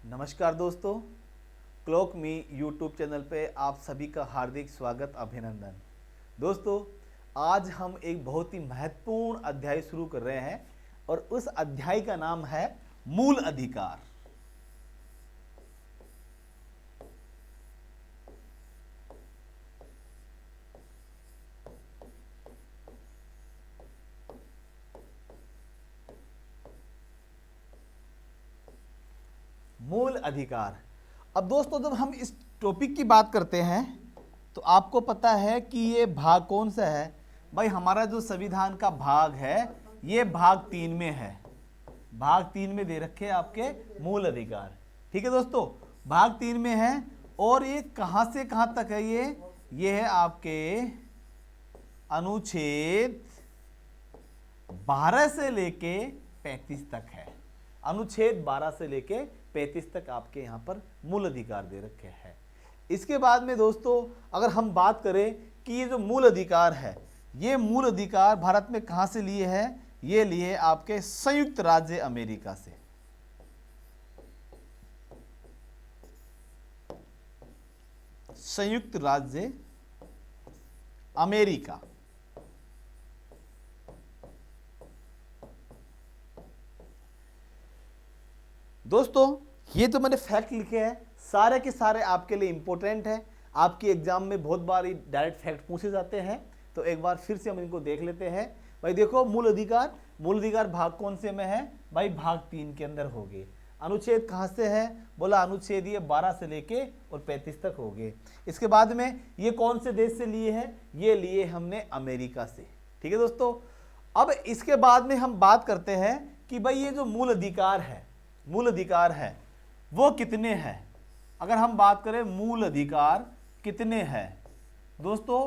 नमस्कार दोस्तों, क्लॉक मी YouTube channel पे आप सभी का हार्दिक स्वागत, अभिनंदन। दोस्तों, आज हम एक बहुत ही महत्वपूर्ण अध्याय शुरू कर रहे हैं और उस अध्याय का नाम है मूल अधिकार। मूल अधिकार। अब दोस्तों, जब हम इस टॉपिक की बात करते हैं तो आपको पता है कि ये भाग कौन सा है। भाई, हमारा जो संविधान का भाग है ये भाग 3 में है। भाग 3 में दे रखे आपके मूल अधिकार। ठीक है दोस्तों, भाग 3 में है और ये कहां से कहां तक है। ये है आपके अनुच्छेद 12 से लेके 35 तक है। अनुच्छेद 12 से लेके 35 तक आपके यहां पर मूल अधिकार दे रखे हैं। इसके बाद में दोस्तों, अगर हम बात करें कि ये जो मूल अधिकार है, ये मूल अधिकार भारत में कहां से लिए है, ये लिए आपके संयुक्त राज्य अमेरिका से। संयुक्त राज्य अमेरिका। दोस्तों, ये तो मैंने फैक्ट लिखे हैं, सारे के सारे आपके लिए इंपॉर्टेंट है। आपके एग्जाम में बहुत बार डायरेक्ट फैक्ट पूछे जाते हैं, तो एक बार फिर से हम इनको देख लेते हैं। भाई देखो, मूल अधिकार भाग कौन से में है। भाई भाग 3 के अंदर हो गए। अनुच्छेद कहाँ से है, बोला अनुच्छेद ये 12 से लेके और 35 तक हो गए। इसके बाद में ये कौन से देश से लिए हैं, ये लिए हमने अमेरिका से। ठीक है दोस्तों, अब इसके बाद में हम बात करते हैं कि भाई ये जो मूल अधिकार है वो कितने हैं। अगर हम बात करें मूल अधिकार कितने हैं, दोस्तों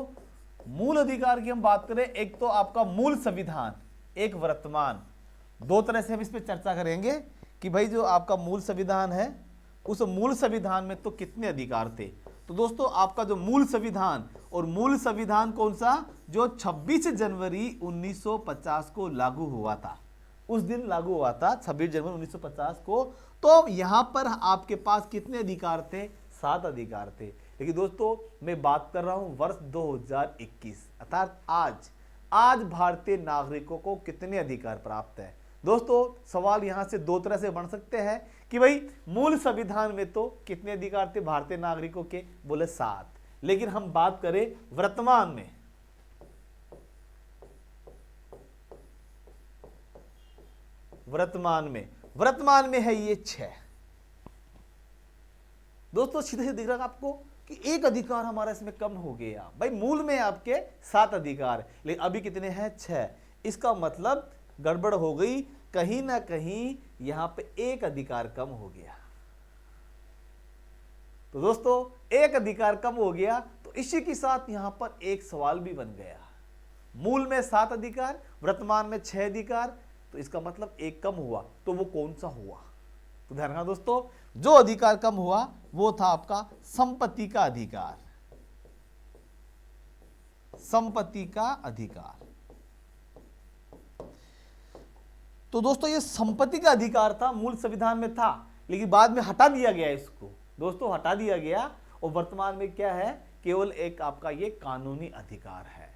मूल अधिकार की हम बात करें, एक तो आपका मूल संविधान, एक वर्तमान। दो तरह से हम इस पर चर्चा करेंगे कि भाई जो आपका मूल संविधान है, उस मूल संविधान में तो कितने अधिकार थे। तो दोस्तों, आपका जो मूल संविधान, और मूल संविधान कौन सा, जो 26 जनवरी 1950 को लागू हुआ था, उस दिन लागू हुआ था 26 जनवरी 1950 को। तो यहां पर आपके पास कितने अधिकार थे, 7 अधिकार थे। लेकिन दोस्तों, मैं बात कर रहा हूं वर्ष 2021, अर्थात आज भारतीय नागरिकों को कितने अधिकार प्राप्त है। दोस्तों, सवाल यहां से दो तरह से बन सकते हैं कि भाई मूल संविधान में तो कितने अधिकार थे भारतीय नागरिकों के, बोले 7। लेकिन हम बात करें वर्तमान में है ये 6। दोस्तों, सीधे से दिख रहा है आपको कि एक अधिकार हमारा इसमें कम हो गया। भाई मूल में आपके 7 अधिकार, लेकिन अभी कितने हैं, 6। इसका मतलब गड़बड़ हो गई, कहीं ना कहीं यहां पे एक अधिकार कम हो गया। तो दोस्तों, एक अधिकार कम हो गया, तो इसी के साथ यहां पर एक सवाल भी बन गया। मूल में 7 अधिकार, वर्तमान में 6 अधिकार, तो इसका मतलब एक कम हुआ, तो वो कौन सा हुआ। तो ध्यान रखना दोस्तों, जो अधिकार कम हुआ वो था आपका संपत्ति का अधिकार। संपत्ति का अधिकार। तो दोस्तों, ये संपत्ति का अधिकार था, मूल संविधान में था, लेकिन बाद में हटा दिया गया इसको। दोस्तों, हटा दिया गया, और वर्तमान में क्या है, केवल एक आपका ये कानूनी अधिकार है।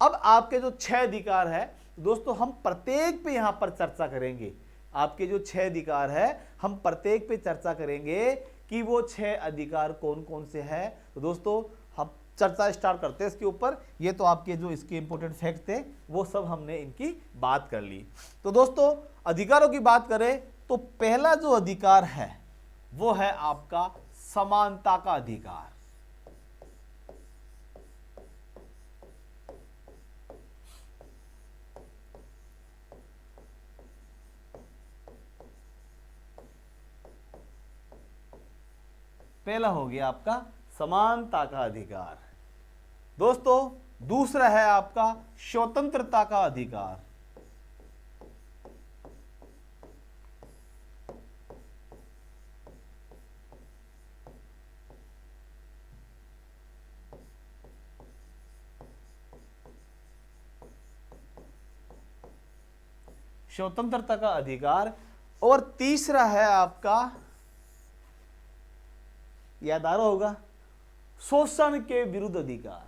अब आपके जो 6 अधिकार है दोस्तों, हम प्रत्येक पे यहां पर चर्चा करेंगे। आपके जो 6 अधिकार है, हम प्रत्येक पे चर्चा करेंगे कि वो 6 अधिकार कौन कौन से हैं। तो दोस्तों, हम चर्चा स्टार्ट करते हैं इसके ऊपर। ये तो आपके जो इसके इंपॉर्टेंट फैक्ट थे वो सब हमने इनकी बात कर ली। तो दोस्तों, अधिकारों की बात करें तो पहला जो अधिकार है वो है आपका समानता का अधिकार। पहला हो गया आपका समानता का अधिकार। दोस्तों, दूसरा है आपका स्वतंत्रता का अधिकार। स्वतंत्रता का अधिकार। और तीसरा है आपका याद आ रहा होगा, शोषण के विरुद्ध अधिकार।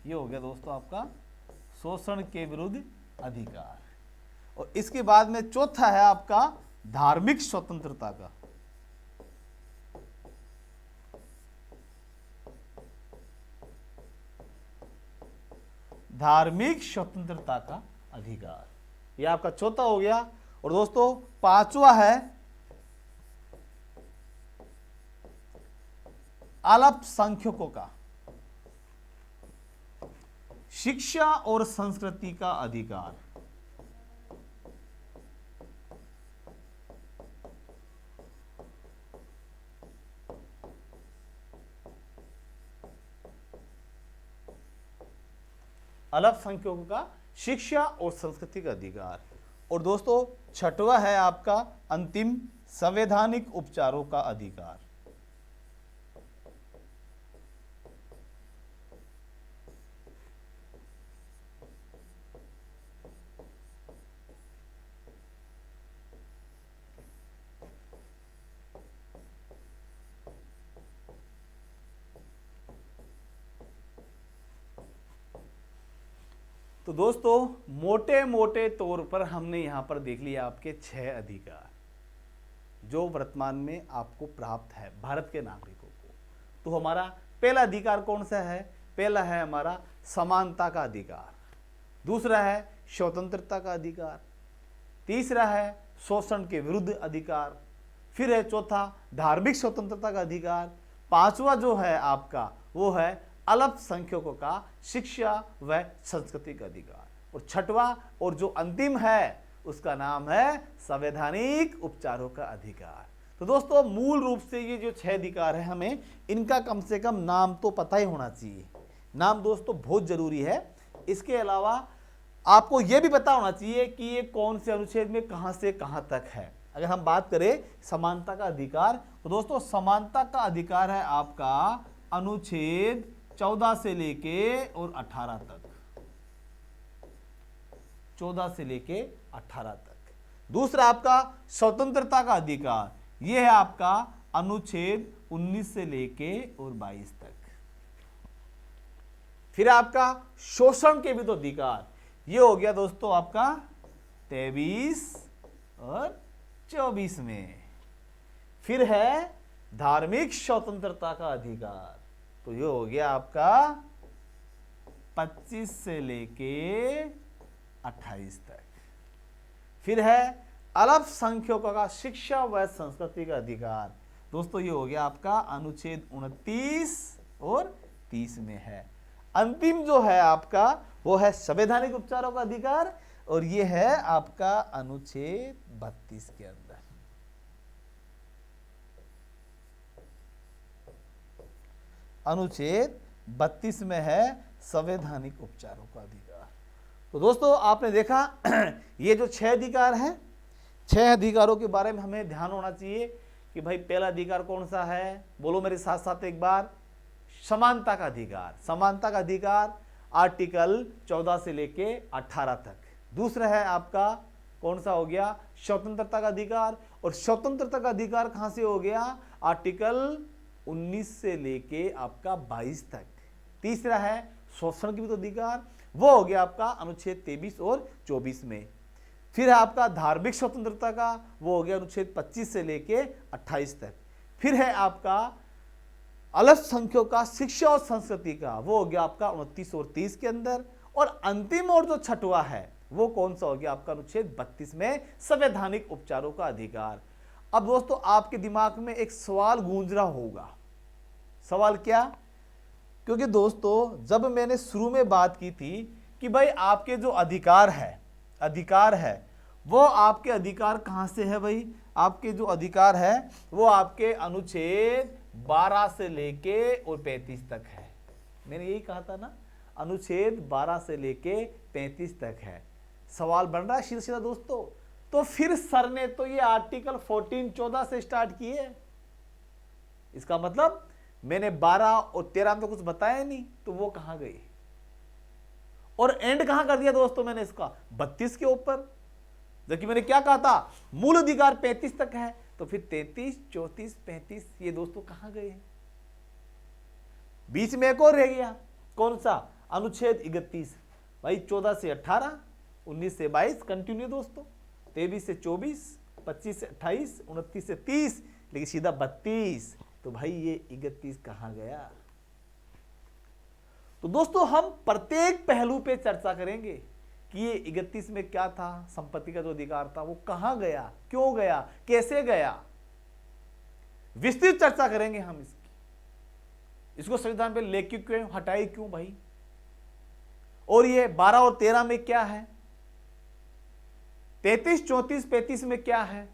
ये हो गया दोस्तों आपका शोषण के विरुद्ध अधिकार। और इसके बाद में चौथा है आपका धार्मिक स्वतंत्रता का। धार्मिक स्वतंत्रता का अधिकार, यह आपका चौथा हो गया। और दोस्तों पांचवा है अल्पसंख्यकों का शिक्षा और संस्कृति का अधिकार। अल्पसंख्यकों का शिक्षा और संस्कृति का अधिकार। और दोस्तों छठवा है आपका अंतिम संवैधानिक उपचारों का अधिकार। तो दोस्तों मोटे मोटे तौर पर हमने यहां पर देख लिया आपके 6 अधिकार जो वर्तमान में आपको प्राप्त है भारत के नागरिकों को। तो हमारा पहला अधिकार कौन सा है? पहला है हमारा समानता का अधिकार, दूसरा है स्वतंत्रता का अधिकार, तीसरा है शोषण के विरुद्ध अधिकार, फिर है चौथा धार्मिक स्वतंत्रता का अधिकार, पांचवा जो है आपका वो है अल्पसंख्यकों का शिक्षा व संस्कृति का अधिकार, और छठवा और जो अंतिम है उसका नाम है संवैधानिक उपचारों का अधिकार। तो दोस्तों मूल रूप से ये जो 6 अधिकार है हमें इनका कम से कम नाम तो पता ही होना चाहिए। नाम दोस्तों बहुत जरूरी है। इसके अलावा आपको यह भी पता होना चाहिए कि ये कौन से अनुच्छेद में कहां से कहां तक है। अगर हम बात करें समानता का अधिकार, तो दोस्तों समानता का अधिकार है आपका अनुच्छेद 14 से लेके और 18 तक, 14 से लेके 18 तक। दूसरा आपका स्वतंत्रता का अधिकार, यह है आपका अनुच्छेद 19 से लेके और 22 तक। फिर आपका शोषण के विरुद्ध अधिकार, यह हो गया दोस्तों आपका 23 और 24 में। फिर है धार्मिक स्वतंत्रता का अधिकार, तो ये हो गया आपका 25 से लेके 28 तक। फिर है अल्पसंख्यकों का शिक्षा व संस्कृति का अधिकार, दोस्तों ये हो गया आपका अनुच्छेद 29 और 30 में है। अंतिम जो है आपका वो है संवैधानिक उपचारों का अधिकार, और ये है आपका अनुच्छेद 32 के अंदर। अनुच्छेद 32 में है संवैधानिक उपचारों का अधिकार। तो दोस्तों आपने देखा ये जो 6 अधिकार हैं, 6 अधिकारों के बारे में हमें ध्यान होना चाहिए कि भाई पहला अधिकार कौन सा है, बोलो मेरे साथ साथ एक बार, समानता का अधिकार। समानता का अधिकार आर्टिकल 14 से लेके 18 तक। दूसरा है आपका कौन सा हो गया, स्वतंत्रता का अधिकार, और स्वतंत्रता का अधिकार कहां से हो गया, आर्टिकल 19 से लेके आपका 22 तक। तीसरा है शोषण के विरुद्ध अधिकार, वो हो गया आपका अनुच्छेद 23 और 24 में। फिर है आपका धार्मिक स्वतंत्रता का, वो हो गया अनुच्छेद 25 से लेके 28 तक। फिर है आपका अल्पसंख्यकों का शिक्षा और संस्कृति का, वो हो गया आपका 29 और 30 के अंदर। और अंतिम और जो छठवा है वो कौन सा हो गया आपका अनुच्छेद 32 में संवैधानिक उपचारों का अधिकार। अब दोस्तों आपके दिमाग में एक सवाल गूंज रहा होगा, सवाल क्या, क्योंकि दोस्तों जब मैंने शुरू में बात की थी कि भाई आपके जो अधिकार है वो आपके अधिकार कहां से है भाई, आपके जो अधिकार है वो आपके अनुच्छेद 12 से लेके और 35 तक है। मैंने यही कहा था ना, अनुच्छेद 12 से लेके 35 तक है। सवाल बन रहा है सीधा सीधा दोस्तों, तो फिर सर ने तो ये आर्टिकल 14 से स्टार्ट किए, इसका मतलब मैंने 12 और 13 में तो कुछ बताया नहीं, तो वो कहां गई, और एंड कहां कर दिया दोस्तों मैंने इसका 32 के ऊपर। जबकि मैंने क्या कहा था, मूल अधिकार 35 तक है, तो फिर 33, 34, 35 ये दोस्तों कहां गए हैं? बीच में एक और रह गया, कौन सा? अनुच्छेद 31। भाई 14 से 18, 19 से 22 कंटिन्यू दोस्तों, 23 से 24, 25 से 28, 29 से 30, लेकिन सीधा 32। तो भाई ये 31 कहां गया? तो दोस्तों हम प्रत्येक पहलू पे चर्चा करेंगे कि ये 31 में क्या था, संपत्ति का जो अधिकार था वो कहां गया, क्यों गया, कैसे गया, विस्तृत चर्चा करेंगे हम इसकी। इसको संविधान पे लेके क्यों हटाई, क्यों भाई? और ये 12 और 13 में क्या है, 33, 34, 35 में क्या है,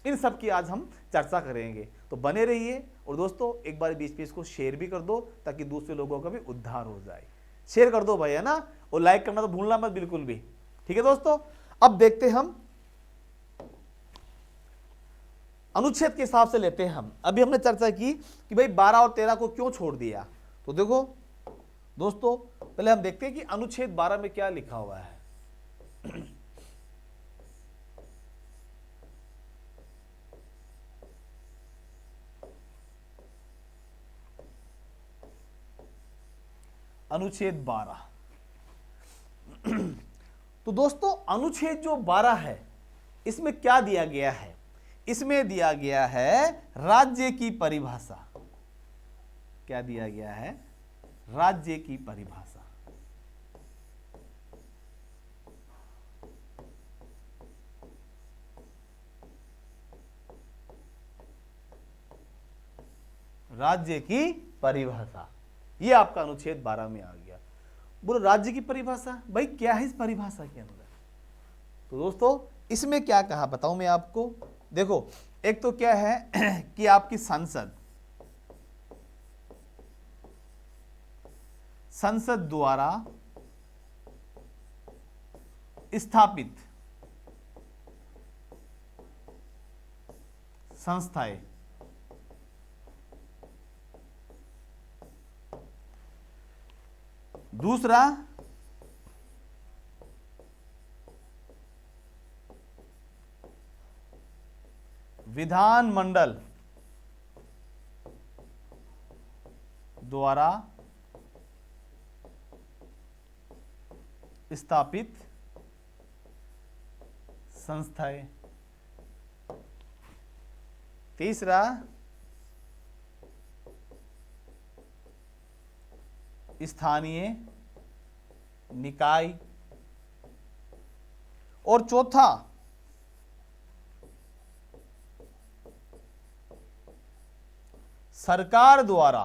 इन सब की आज हम चर्चा करेंगे। तो बने रहिए। और दोस्तों एक बार बीच में इसको शेयर भी कर दो ताकि दूसरे लोगों का भी उद्धार हो जाए। शेयर कर दो भाई, है ना, और लाइक करना तो भूलना मत बिल्कुल भी। ठीक है दोस्तों, अब देखते हैं हम अनुच्छेद के हिसाब से लेते हैं हम। अभी हमने चर्चा की कि भाई 12 और 13 को क्यों छोड़ दिया। तो देखो दोस्तों पहले हम देखते हैं कि अनुच्छेद 12 में क्या लिखा हुआ है। अनुच्छेद 12। तो दोस्तों अनुच्छेद जो 12 है इसमें क्या दिया गया है? इसमें दिया गया है राज्य की परिभाषा। क्या दिया गया है? राज्य की परिभाषा। राज्य की परिभाषा, ये आपका अनुच्छेद 12 में आ गया। बोलो राज्य की परिभाषा, भाई क्या है इस परिभाषा के अंदर? तो दोस्तों इसमें क्या कहा बताऊं मैं आपको। देखो एक तो क्या है कि आपकी संसद द्वारा स्थापित संस्थाएं, दूसरा विधानमंडल द्वारा स्थापित संस्थाएं, तीसरा स्थानीय निकाय, और चौथा सरकार द्वारा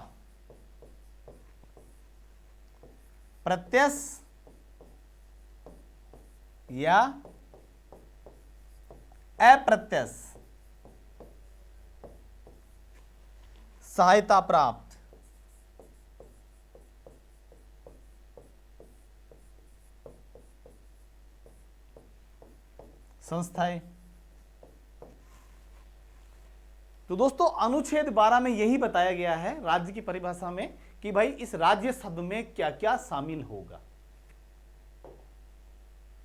प्रत्यक्ष या अप्रत्यक्ष सहायता प्राप्त संस्थाएं। तो दोस्तों अनुच्छेद 12 में यही बताया गया है राज्य की परिभाषा में कि भाई इस राज्य शब्द में क्या क्या शामिल होगा।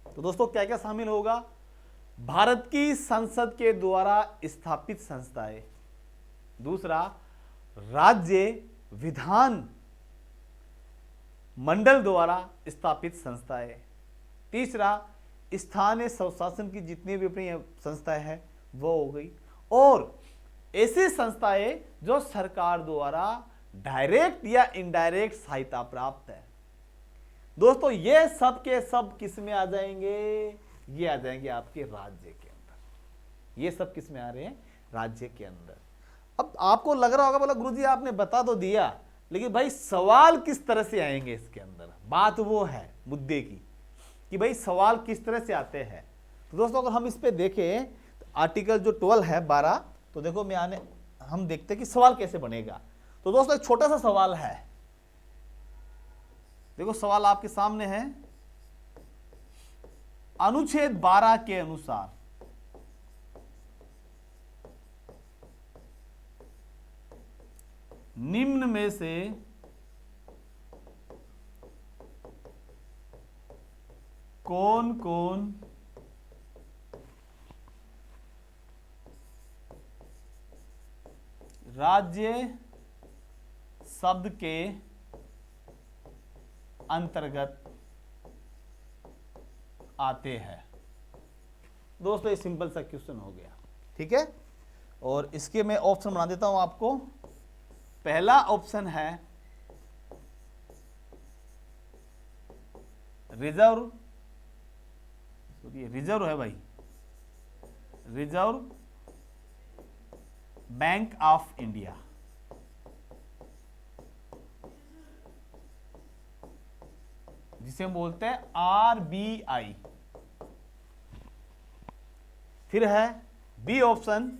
तो दोस्तों क्या क्या शामिल होगा? भारत की संसद के द्वारा स्थापित संस्थाएं, दूसरा राज्य विधान मंडल द्वारा स्थापित संस्थाएं, तीसरा स्थानीय स्वशासन की जितनी भी अपनी संस्थाएं हैं वो हो गई, और ऐसी संस्थाएं जो सरकार द्वारा डायरेक्ट या इनडायरेक्ट सहायता प्राप्त है। दोस्तों ये सब के सब किस में आ जाएंगे? ये आ जाएंगे आपके राज्य के अंदर। ये सब किस में आ रहे हैं? राज्य के अंदर। अब आपको लग रहा होगा बोला गुरुजी आपने बता तो दिया, लेकिन भाई सवाल किस तरह से आएंगे इसके अंदर? बात वो है मुद्दे की कि भाई सवाल किस तरह से आते हैं। तो दोस्तों अगर हम इस पे देखें तो आर्टिकल जो 12 है 12, तो देखो हम देखते हैं कि सवाल कैसे बनेगा। तो दोस्तों एक छोटा सा सवाल है, देखो सवाल आपके सामने है। अनुच्छेद 12 के अनुसार निम्न में से कौन कौन राज्य शब्द के अंतर्गत आते हैं। दोस्तों ये सिंपल सा क्वेश्चन हो गया, ठीक है। और इसके मैं ऑप्शन बना देता हूं आपको। पहला ऑप्शन है रिजर्व, रिजर्व है भाई, रिजर्व बैंक ऑफ इंडिया, जिसे हम बोलते हैं आरबीआई। फिर है बी ऑप्शन,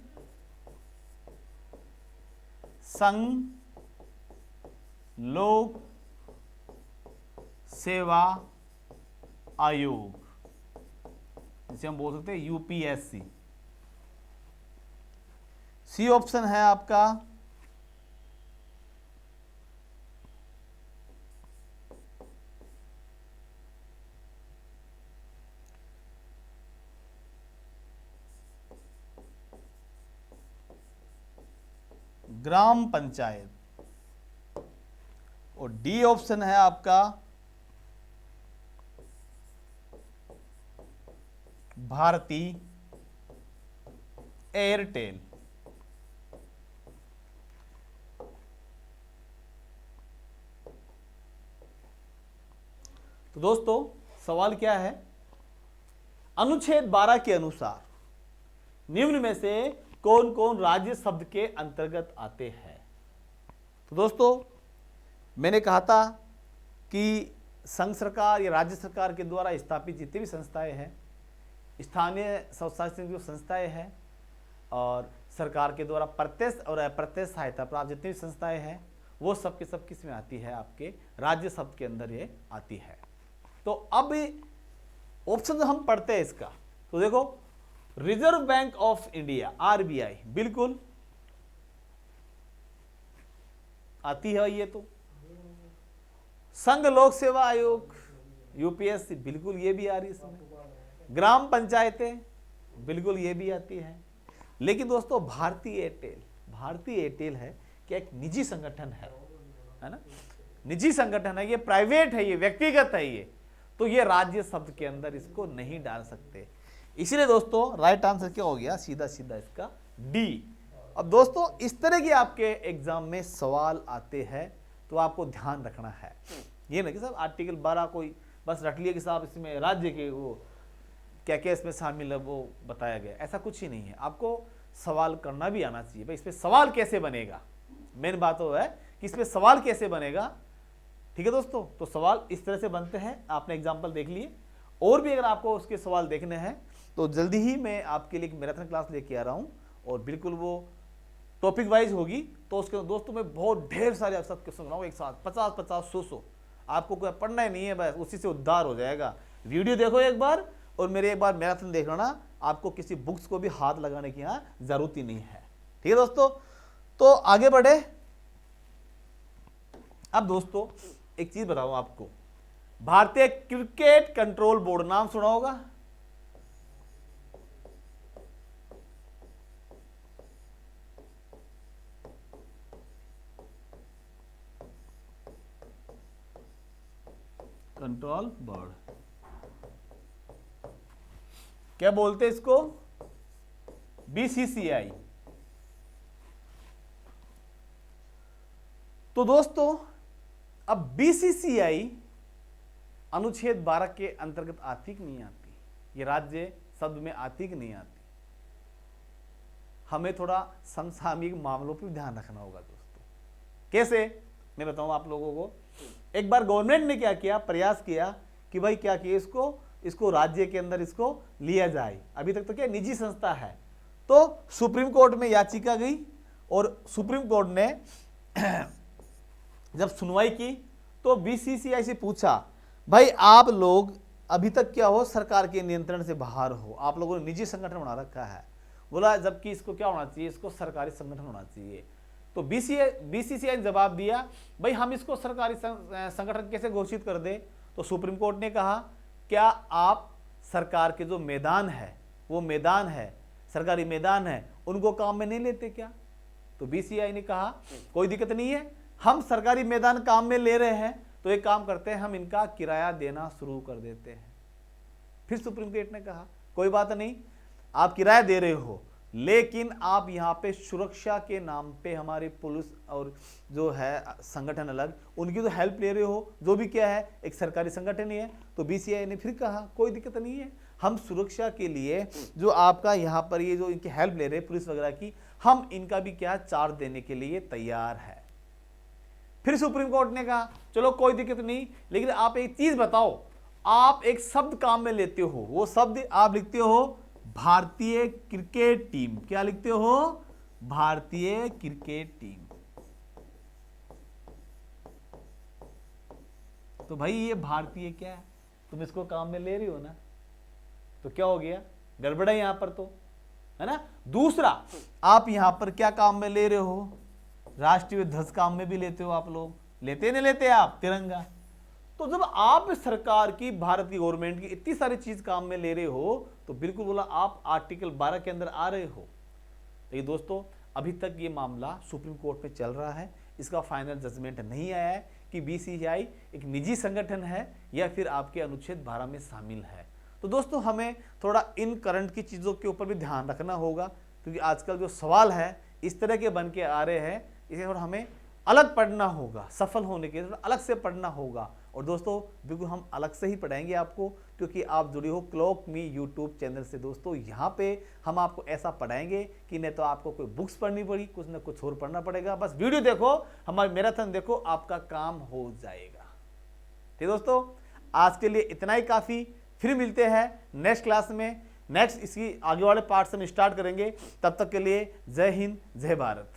संघ लोक सेवा आयोग, जिसे हम बोल सकते हैं यूपीएससी। सी ऑप्शन है आपका ग्राम पंचायत, और डी ऑप्शन है आपका भारती एयरटेल। तो दोस्तों सवाल क्या है, अनुच्छेद 12 के अनुसार निम्न में से कौन कौन राज्य शब्द के अंतर्गत आते हैं। तो दोस्तों मैंने कहा था कि संघ सरकार या राज्य सरकार के द्वारा स्थापित जितनी भी संस्थाएं हैं, स्थानीय स्वशासित जो संस्थाएं हैं, और सरकार के द्वारा प्रत्यक्ष और अप्रत्यक्ष सहायता प्राप्त जितनी भी संस्थाएं हैं, वो सब के सब किस में आती है, आपके राज्य शब्द के अंदर ये आती है। तो अब ऑप्शन हम पढ़ते हैं इसका, तो देखो reserve bank of India RBI बिल्कुल आती है ये तो। संघ लोक सेवा आयोग यूपीएससी बिल्कुल ये भी आ रही है इसमें। ग्राम पंचायतें बिल्कुल ये भी आती है। लेकिन दोस्तों भारतीय एयरटेल है कि एक निजी संगठन है ना, निजी संगठन है, ये प्राइवेट है, ये व्यक्तिगत है, ये तो ये राज्य शब्द के अंदर इसको नहीं डाल सकते। इसीलिए दोस्तों राइट आंसर क्या हो गया, सीधा सीधा इसका डी। अब दोस्तों इस तरह के आपके एग्जाम में सवाल आते हैं, तो आपको ध्यान रखना है। ये ना कि साहब आर्टिकल 12 कोई बस रट लिया कि साहब इसमें राज्य के वो क्या क्या इसमें शामिल है वो बताया गया, ऐसा कुछ ही नहीं है। आपको सवाल करना भी आना चाहिए। भाई इसमें सवाल कैसे बनेगा, मेन बात वो है कि इसमें सवाल कैसे बनेगा। ठीक है दोस्तों, तो सवाल इस तरह से बनते हैं, आपने एग्जाम्पल देख लिए। और भी अगर आपको उसके सवाल देखने हैं तो जल्दी ही मैं आपके लिए एक मैराथन क्लास लेके आ रहा हूँ, और बिल्कुल वो टॉपिक वाइज होगी। तो उसके दोस्तों मैं बहुत ढेर सारे आपके साथ क्वेश्चन बनाऊंगा, एक साथ 50-50, 100-100। आपको कोई पढ़ना ही नहीं है, बस उसी से उद्धार हो जाएगा। वीडियो देखो एक बार, और मेरे एक बार मैराथन देख लेना, आपको किसी बुक्स को भी हाथ लगाने की यहाँ जरूरत ही नहीं है। ठीक है दोस्तों, तो आगे बढ़े। अब दोस्तों एक चीज बताऊं आपको, भारतीय क्रिकेट कंट्रोल बोर्ड नाम सुना होगा। कंट्रोल बोर्ड क्या बोलते हैं इसको, बीसीसीआई। तो दोस्तों अब बीसीसीआई अनुच्छेद 12 के अंतर्गत आती कि नहीं आती, ये राज्य शब्द में आती कि नहीं आती। हमें थोड़ा समसामयिक मामलों पर ध्यान रखना होगा दोस्तों। कैसे, मैं बताऊं आप लोगों को। एक बार गवर्नमेंट ने क्या किया, प्रयास किया कि भाई क्या किया, इसको राज्य के अंदर इसको लिया जाए। अभी तक तो क्या निजी संस्था है। तो सुप्रीम कोर्ट में याचिका गई, और सुप्रीम कोर्ट ने जब सुनवाई की तो बीसीसीआई से पूछा, भाई आप लोग अभी तक क्या हो, सरकार के नियंत्रण से बाहर हो, आप लोगों ने निजी संगठन बना रखा है। बोला जबकि इसको क्या होना चाहिए, इसको सरकारी संगठन होना चाहिए। तो बीसीसीआई ने जवाब दिया, भाई हम इसको सरकारी संगठन कैसे घोषित कर दे। तो सुप्रीम कोर्ट ने कहा, क्या आप सरकार के जो मैदान है, वो मैदान है, सरकारी मैदान है, उनको काम में नहीं लेते क्या। तो बीसीआई ने कहा कोई दिक्कत नहीं है, हम सरकारी मैदान काम में ले रहे हैं, तो एक काम करते हैं, हम इनका किराया देना शुरू कर देते हैं। फिर सुप्रीम कोर्ट ने कहा कोई बात नहीं, आप किराया दे रहे हो, लेकिन आप यहाँ पे सुरक्षा के नाम पे हमारी पुलिस और जो है संगठन अलग, उनकी तो हेल्प ले रहे हो, जो भी क्या है एक सरकारी संगठन ही है। तो बीसीआई ने फिर कहा कोई दिक्कत नहीं है, हम सुरक्षा के लिए जो आपका यहाँ पर ये जो इनकी हेल्प ले रहे हैं पुलिस वगैरह की, हम इनका भी क्या चार्ज देने के लिए तैयार है। फिर सुप्रीम कोर्ट ने कहा चलो कोई दिक्कत नहीं, लेकिन आप एक चीज बताओ, आप एक शब्द काम में लेते हो, वो शब्द आप लिखते हो भारतीय क्रिकेट टीम। क्या लिखते हो? भारतीय क्रिकेट टीम। तो भाई ये भारतीय क्या है, तुम इसको काम में ले रही हो ना, तो क्या हो गया, गड़बड़ है यहां पर तो, है ना। दूसरा, आप यहां पर क्या काम में ले रहे हो, राष्ट्रीय ध्वज काम में भी लेते हो आप लोग, लेते नहीं लेते आप तिरंगा। तो जब आप सरकार की, भारत की गवर्नमेंट की इतनी सारी चीज काम में ले रहे हो, तो बिल्कुल बोला आप आर्टिकल 12 के अंदर आ रहे हो। तो ये दोस्तों अभी तक ये मामला सुप्रीम कोर्ट में चल रहा है, इसका फाइनल जजमेंट नहीं आया है कि बीसीसीआई एक निजी संगठन है या फिर आपके अनुच्छेद 12 में शामिल है। तो दोस्तों हमें थोड़ा इन करंट की चीज़ों के ऊपर भी ध्यान रखना होगा, क्योंकि आजकल जो सवाल है इस तरह के बन के आ रहे हैं, इसे थोड़ा हमें अलग पढ़ना होगा, सफल होने के लिए थोड़ा अलग से पढ़ना होगा। और दोस्तों बिल्कुल हम अलग से ही पढ़ाएंगे आपको, क्योंकि आप जुड़ी हो क्लॉक मी यूट्यूब चैनल से। दोस्तों यहाँ पे हम आपको ऐसा पढ़ाएंगे कि नहीं तो आपको कोई बुक्स पढ़नी पड़ी, कुछ ना कुछ और पढ़ना पड़ेगा। बस वीडियो देखो, हमारे मैराथन देखो, आपका काम हो जाएगा। ठीक दोस्तों, आज के लिए इतना ही काफ़ी। फिर मिलते हैं नेक्स्ट क्लास में, नेक्स्ट इसकी आगे वाले पार्ट से हम स्टार्ट करेंगे। तब तक के लिए जय हिंद, जय भारत।